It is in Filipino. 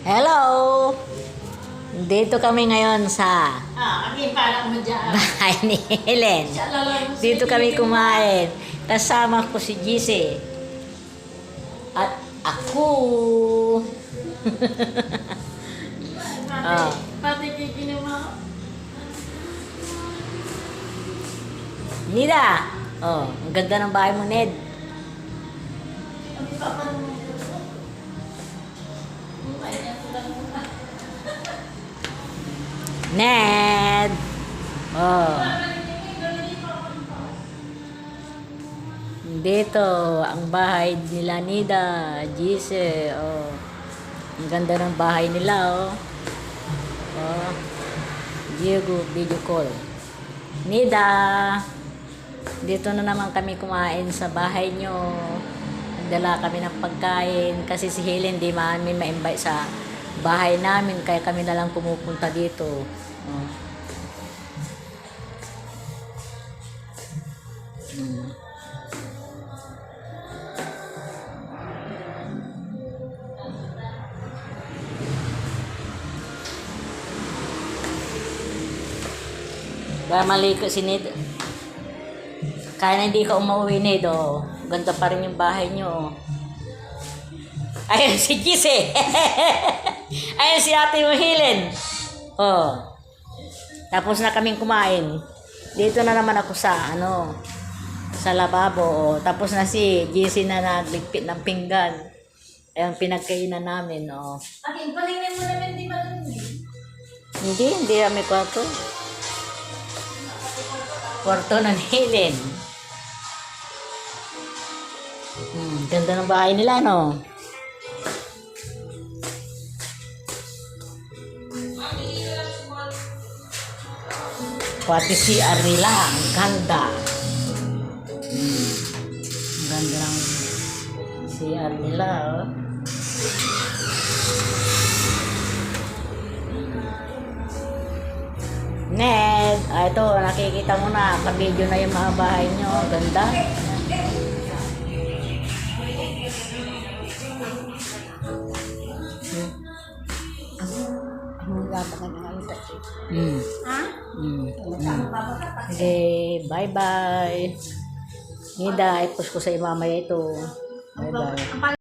Hello! Dito kami ngayon sa Akin parang mo dyan. bahay ni Helen. Dito kami kumain. Kasama ko si Gise. At ako. Pati kikinima. Nida! Oh, ang ganda ng bahay mo, Ned. Ned! Oh. Dito, ang bahay nila Nida, Gise. Oh. Ang ganda ng bahay nila, oh. Oh. Diego, video call. Nida! Dito na naman kami kumain sa bahay nyo. Nagdala kami ng pagkain kasi si Helen di namin ma-invite sa bahay namin kaya kami na lang pumupunta dito. Oh. Ba maliko si Ned. Kaya na hindi ka umuwi, Ned, oh. Ganda pa rin yung bahay nyo, oh. Ayun si Gise. Ayun si ate mo, Helen. Oh. Tapos na kaming kumain. Dito na naman ako sa, sa lababo, oh. Tapos na si Gise na nagligpit ng pinggan. Ayun, pinagkainan namin, oh. Akin, palingin mo naman di ba dun eh? Hindi kami kwarto. Kwarto ng Helen. Ganda ng bahay nila, no? Pati si Arila, ang ganda. Ang ganda ng si Arila, oh. Ned, ito, nakikita mo na, ka-video na yung mga bahay nyo. Ang ganda. Okay, bye-bye. Nida, i-post ko sa mamaya ito. Bye-bye.